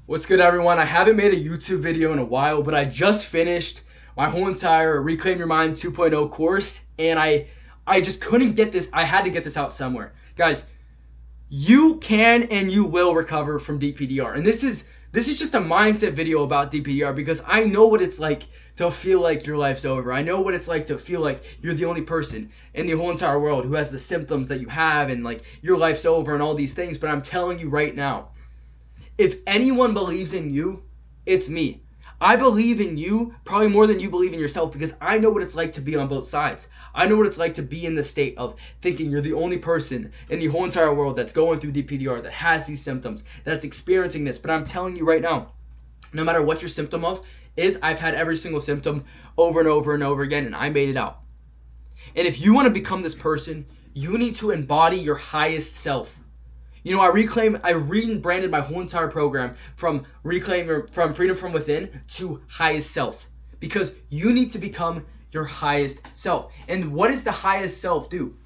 What's good, everyone? I haven't made a YouTube video in a while, but I just finished my whole entire Reclaim Your Mind 2.0 course, and I just couldn't get this. I had to get this out somewhere. Guys, you can and you will recover from DPDR. And this is just a mindset video about DPDR because I know what it's like to feel like your life's over. I know what it's like to feel like you're the only person in the whole entire world who has the symptoms that you have and like your life's over and all these things. But I'm telling you right now, if anyone believes in you, it's me. I believe in you probably more than you believe in yourself because I know what it's like to be on both sides. I know what it's like to be in the state of thinking you're the only person in the whole entire world that's going through DPDR, that has these symptoms, that's experiencing this. But I'm telling you right now, no matter what your symptom of is, I've had every single symptom over and over and over again, and I made it out. And if you want to become this person, you need to embody your highest self. You know, I rebranded my whole entire program from Freedom from Within to Highest Self because you need to become your highest self. And what does the highest self do?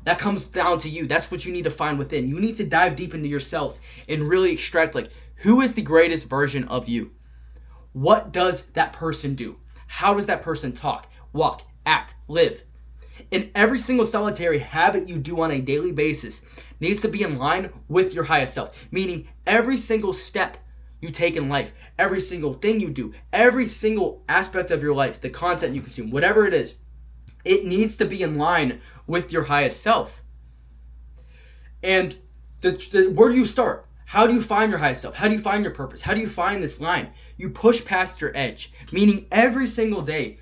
That comes down to you. That's what you need to find within. You need to dive deep into yourself and really extract, like, who is the greatest version of you? What does that person do? How does that person talk, walk, act, live? And every single solitary habit you do on a daily basis needs to be in line with your highest self. Meaning every single step you take in life, every single thing you do, every single aspect of your life, the content you consume, whatever it is, it needs to be in line with your highest self. And where do you start? How do you find your highest self? How do you find your purpose? How do you find this line? You push past your edge. Meaning every single day,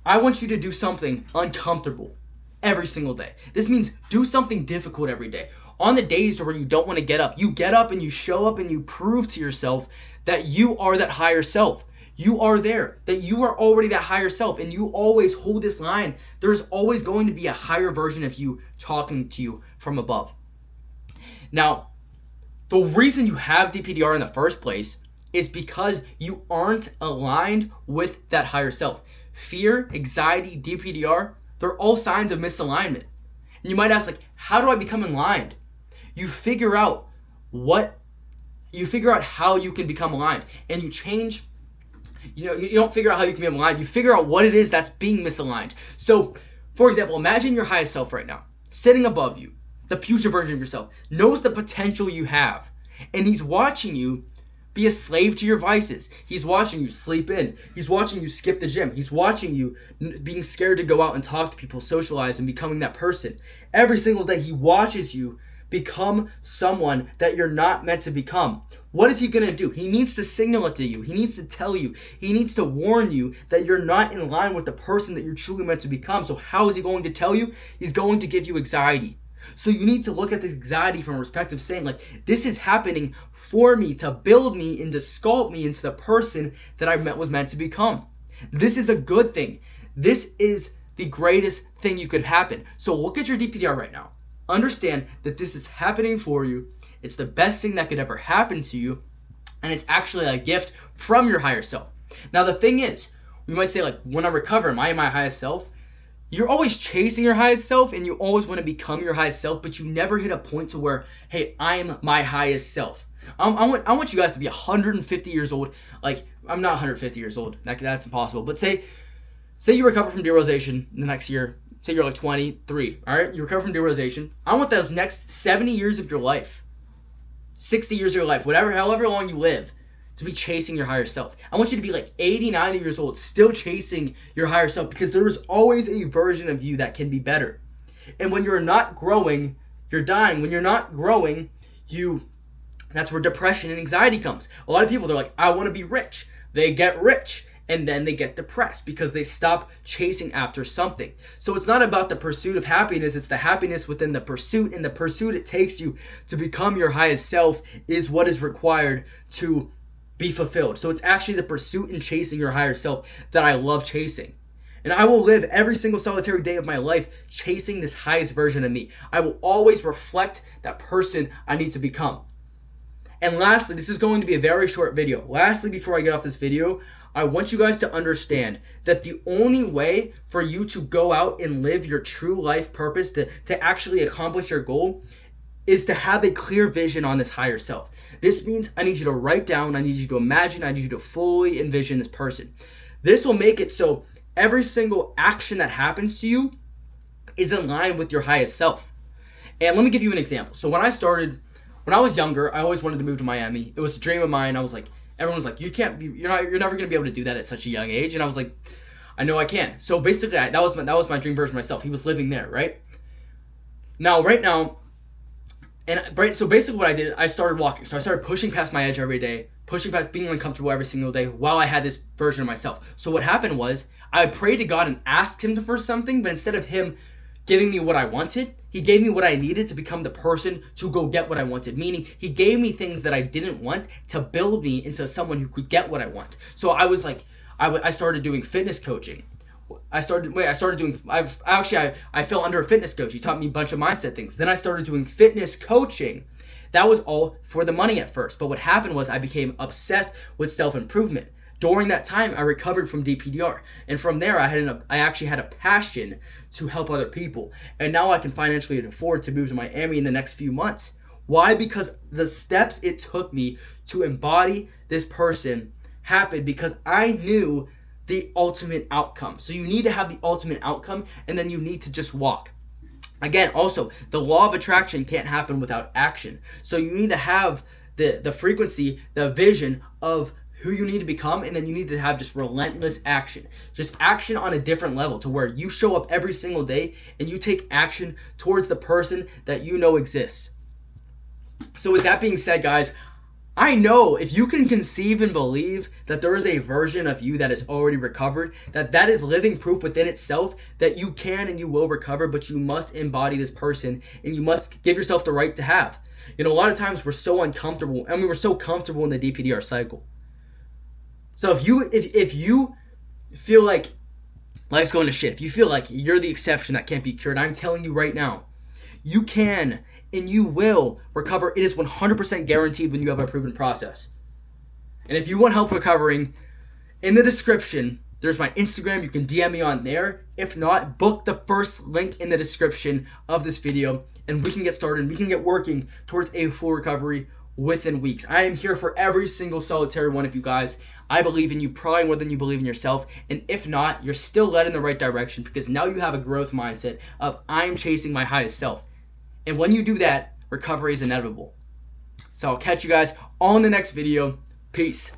I want you to do something uncomfortable. Every single day. This means do something difficult every day. On the days where you don't want to get up, you get up and you show up and you prove to yourself that you are that higher self. You are there, that you are already that higher self, and you always hold this line. There's always going to be a higher version of you talking to you from above. Now, the reason you have DPDR in the first place is because you aren't aligned with that higher self. Fear, anxiety, DPDR, they're all signs of misalignment. And you might ask, like, how do I become aligned? You figure out how you can become aligned. And you change, you don't figure out how you can be aligned. You figure out what it is that's being misaligned. So, for example, imagine your highest self right now, sitting above you, the future version of yourself, knows the potential you have. And he's watching you be a slave to your vices. He's watching you sleep in. He's watching you skip the gym. He's watching you being scared to go out and talk to people, socialize, and becoming that person. Every single day, he watches you become someone that you're not meant to become. What is he going to do? He needs to signal it to you. He needs to tell you. He needs to warn you that you're not in line with the person that you're truly meant to become. So how is he going to tell you? He's going to give you anxiety. So you need to look at this anxiety from a perspective saying, like, this is happening for me to build me and to sculpt me into the person that I was meant to become. This is a good thing. This is the greatest thing you could happen. So look at your DPDR right now. Understand that this is happening for you. It's the best thing that could ever happen to you. And it's actually a gift from your higher self. Now, the thing is, we might say, like, when I recover, am I my highest self? You're always chasing your highest self and you always want to become your highest self, but you never hit a point to where, hey, I'm my highest self. I want you guys to be 150 years old. Like, I'm not 150 years old. That's impossible. But say you recover from derealization the next year. Say you're like 23, all right? You recover from derealization. I want those next 70 years of your life, 60 years of your life, however long you live, to be chasing your higher self. I want you to be like 80, 90 years old, still chasing your higher self because there is always a version of you that can be better. And when you're not growing, you're dying. When you're not growing, that's where depression and anxiety comes. A lot of people, they're like, I want to be rich. They get rich and then they get depressed because they stop chasing after something. So it's not about the pursuit of happiness, it's the happiness within the pursuit, and the pursuit it takes you to become your highest self is what is required to be fulfilled. So it's actually the pursuit and chasing your higher self that I love chasing. And I will live every single solitary day of my life chasing this highest version of me. I will always reflect that person I need to become. And lastly, this is going to be a very short video. Lastly, before I get off this video, I want you guys to understand that the only way for you to go out and live your true life purpose, to actually accomplish your goal, is to have a clear vision on this higher self. This means I need you to write down, I need you to imagine, I need you to fully envision this person. This will make it so every single action that happens to you is in line with your highest self. And let me give you an example. So when I was younger, I always wanted to move to Miami. It was a dream of mine. I was like, everyone was like, you're never gonna be able to do that at such a young age. And I was like, I know I can. So basically, that was my dream version of myself. He was living there, right? Right now, so basically what I did, I started walking. So I started pushing past my edge every day, pushing past being uncomfortable every single day while I had this version of myself. So what happened was, I prayed to God and asked him for something, but instead of him giving me what I wanted, he gave me what I needed to become the person to go get what I wanted. Meaning, he gave me things that I didn't want to build me into someone who could get what I want. So I was like, I started doing fitness coaching. I fell under a fitness coach. He taught me a bunch of mindset things. Then I started doing fitness coaching. That was all for the money at first. But what happened was I became obsessed with self-improvement. During that time, I recovered from DPDR. And from there, I actually had a passion to help other people. And now I can financially afford to move to Miami in the next few months. Why? Because the steps it took me to embody this person happened because I knew the ultimate outcome. So you need to have the ultimate outcome, and then you need to just walk. Again, also, the law of attraction can't happen without action. So you need to have the frequency, the vision of who you need to become, and then you need to have just relentless action. Just action on a different level to where you show up every single day and you take action towards the person that you know exists. So with that being said, guys, I know if you can conceive and believe that there is a version of you that is already recovered, that is living proof within itself that you can and you will recover, but you must embody this person and you must give yourself the right to have. A lot of times we're so uncomfortable, and we were so comfortable in the DPDR cycle. So if you feel like life's going to shit, if you feel like you're the exception that can't be cured, I'm telling you right now, you can and you will recover. It is 100% guaranteed when you have a proven process. And if you want help recovering, in the description, there's my Instagram. You can DM me on there. If not, book the first link in the description of this video, and we can get started. We can get working towards a full recovery within weeks. I am here for every single solitary one of you guys. I believe in you probably more than you believe in yourself. And if not, you're still led in the right direction because now you have a growth mindset of I'm chasing my highest self. And when you do that, recovery is inevitable. So I'll catch you guys on the next video. Peace.